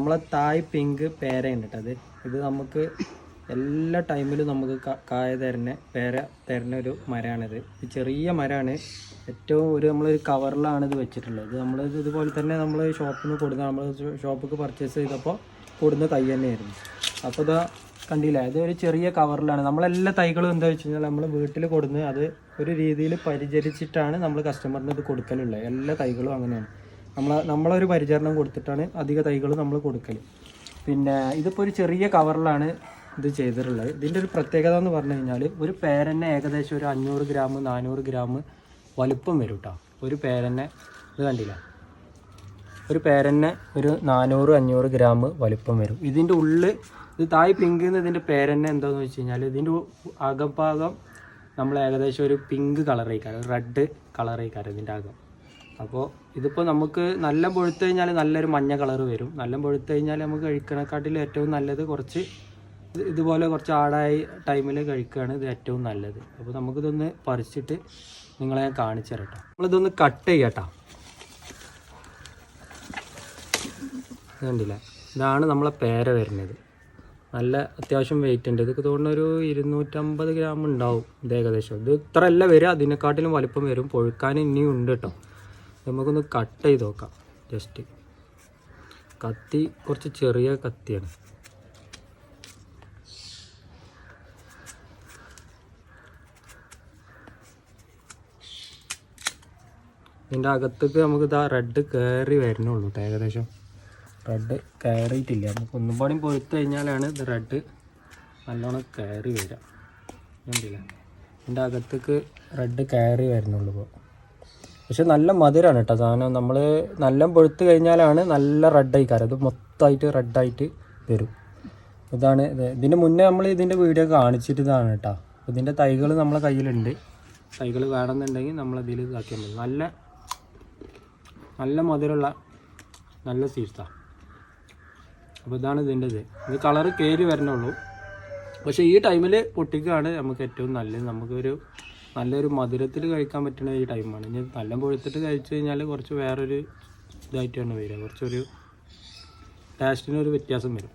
നമ്മളെ തായ് പിങ്ക് പേരയുണ്ട് കേട്ടോ. ഇത് നമുക്ക് എല്ലാ ടൈമിലും നമുക്ക് കായ തരുന്ന ഒരു മരമാണിത്. ചെറിയ മരമാണ്. ഏറ്റവും നമ്മളൊരു കവറിലാണ് ഇത് വെച്ചിട്ടുള്ളത്. ഇതുപോലെ തന്നെ നമ്മൾ ഷോപ്പിൽ നിന്ന് കൊടുക്കുന്ന നമ്മൾ ഷോപ്പിൽ പർച്ചേസ് ചെയ്തപ്പോൾ കൊടുന്ന തൈ തന്നെയായിരുന്നു. അപ്പോൾ ഇതാ കണ്ടില്ല, ഇത് ഒരു ചെറിയ കവറിലാണ്. നമ്മളെല്ലാ തൈകളും എന്താ വെച്ച് കഴിഞ്ഞാൽ നമ്മൾ വീട്ടിൽ കൊടുന്ന് അത് ഒരു രീതിയിൽ പരിചരിച്ചിട്ടാണ് നമ്മൾ കസ്റ്റമറിന് ഇത് കൊടുക്കലുള്ളത്. എല്ലാ തൈകളും അങ്ങനെയാണ്. നമ്മളൊരു പരിചരണം കൊടുത്തിട്ടാണ് അധിക തൈകൾ നമ്മൾ കൊടുക്കൽ. പിന്നെ ഇതിപ്പോൾ ഒരു ചെറിയ കവറിലാണ് ഇത് ചെയ്തിട്ടുള്ളത്. ഇതിൻ്റെ ഒരു പ്രത്യേകത എന്ന് പറഞ്ഞു കഴിഞ്ഞാൽ ഒരു പേരന്നെ ഏകദേശം ഒരു 500 ഗ്രാം 400 ഗ്രാം വലുപ്പം വരും കേട്ടോ. ഒരു പേരന്നെ ഇത് കണ്ടില്ല, ഒരു പേരന്നെ ഒരു 400-500 ഗ്രാം വലുപ്പം വരും. ഇതിൻ്റെ ഉള്ളിൽ ഇത് തായ് പിങ്ക് എന്ന് ഇതിൻ്റെ പേരന്നെ എന്താണെന്ന് വെച്ച് കഴിഞ്ഞാൽ ഇതിൻ്റെ അകഭാഗം നമ്മൾ ഏകദേശം ഒരു പിങ്ക് കളറേക്കാരം, റെഡ് കളറേക്കാരം ഇതിൻ്റെ അകം. അപ്പോൾ ഇതിപ്പോൾ നമുക്ക് നല്ല പൊഴുത്ത് കഴിഞ്ഞാൽ നല്ലൊരു മഞ്ഞ കളർ വരും. നല്ല പൊഴുത്ത് കഴിഞ്ഞാൽ നമുക്ക് കഴിക്കണക്കാട്ടിൽ ഏറ്റവും നല്ലത് കുറച്ച് ഇതുപോലെ കുറച്ച് ആടായി ടൈമിൽ കഴിക്കുകയാണ് ഇത് ഏറ്റവും നല്ലത്. അപ്പോൾ നമുക്കിതൊന്ന് പറിച്ചിട്ട് നിങ്ങളെ ഞാൻ കാണിച്ചു തരാം കേട്ടോ. നമ്മളിതൊന്ന് കട്ട് ചെയ്യാട്ടോ. കണ്ടില്ല, ഇതാണ് നമ്മളെ പേര വരുന്നത്. നല്ല അത്യാവശ്യം വെയിറ്റ് ഉണ്ട്. ഇതൊക്കെ തോന്നുന്നൊരു 250 ഗ്രാം ഉണ്ടാവും ഇത് ഏകദേശം. ഇത് ഇത്ര അല്ല വരിക, അതിനെക്കാട്ടിലും വലിപ്പം വരും. പൊഴുക്കാൻ ഇനിയും ഉണ്ട് കേട്ടോ. നമുക്കൊന്ന് കട്ട് ചെയ്ത് നോക്കാം. ജസ്റ്റ് കത്തി കുറച്ച് ചെറിയ കത്തിയാണ്. ഇതിൻ്റെ അകത്തേക്ക് നമുക്ക് ഇതാ റെഡ് കയറി വരുന്നുള്ളൂ കേട്ടോ. ഏകദേശം റെഡ് കയറിയിട്ടില്ല. നമുക്ക് ഒന്നും പാടും പൊഴുത്ത് കഴിഞ്ഞാലാണ് ഇത് റെഡ് നല്ലോണം കയറി വരിക. കണ്ടില്ല, ഇതിൻ്റെ അകത്തേക്ക് റെഡ് കയറി വരുന്നുള്ളൂ ഇപ്പോൾ. പക്ഷെ നല്ല മധുരമാണ് കേട്ടോ സാധനം. നമ്മൾ നല്ല പൊഴുത്ത് കഴിഞ്ഞാലാണ് നല്ല റെഡായി കാരം. ഇത് മൊത്തമായിട്ട് റെഡായിട്ട് വരും. ഇതാണ് ഇതിൻ്റെ മുന്നേ നമ്മൾ ഇതിൻ്റെ വീഡിയോ കാണിച്ചിട്ട് ഇതാണ് കേട്ടോ. ഇതിൻ്റെ തൈകൾ നമ്മളെ കയ്യിലുണ്ട്. തൈകൾ വേണമെന്നുണ്ടെങ്കിൽ നമ്മളതിൽ ഇതാക്കിയാൽ മതി. നല്ല മധുരമുള്ള നല്ല സീഡ്സാണ്. അപ്പോൾ ഇതാണ് ഇതിൻ്റെ ഇത് കളറ് കയറി വരണുള്ളൂ. പക്ഷേ ഈ ടൈമിൽ പൊട്ടിക്കുകയാണ് നമുക്ക് ഏറ്റവും നല്ലത്. നമുക്കൊരു നല്ലൊരു മധുരത്തിൽ കഴിക്കാൻ പറ്റുന്ന ഈ ടൈമാണ്. ഇനി നല്ല പൊഴുത്തിട്ട് കഴിച്ചു കഴിഞ്ഞാൽ കുറച്ച് വേറൊരു ഇതായിട്ടാണ് വരിക. കുറച്ചൊരു ടേസ്റ്റിനൊരു വ്യത്യാസം വരും.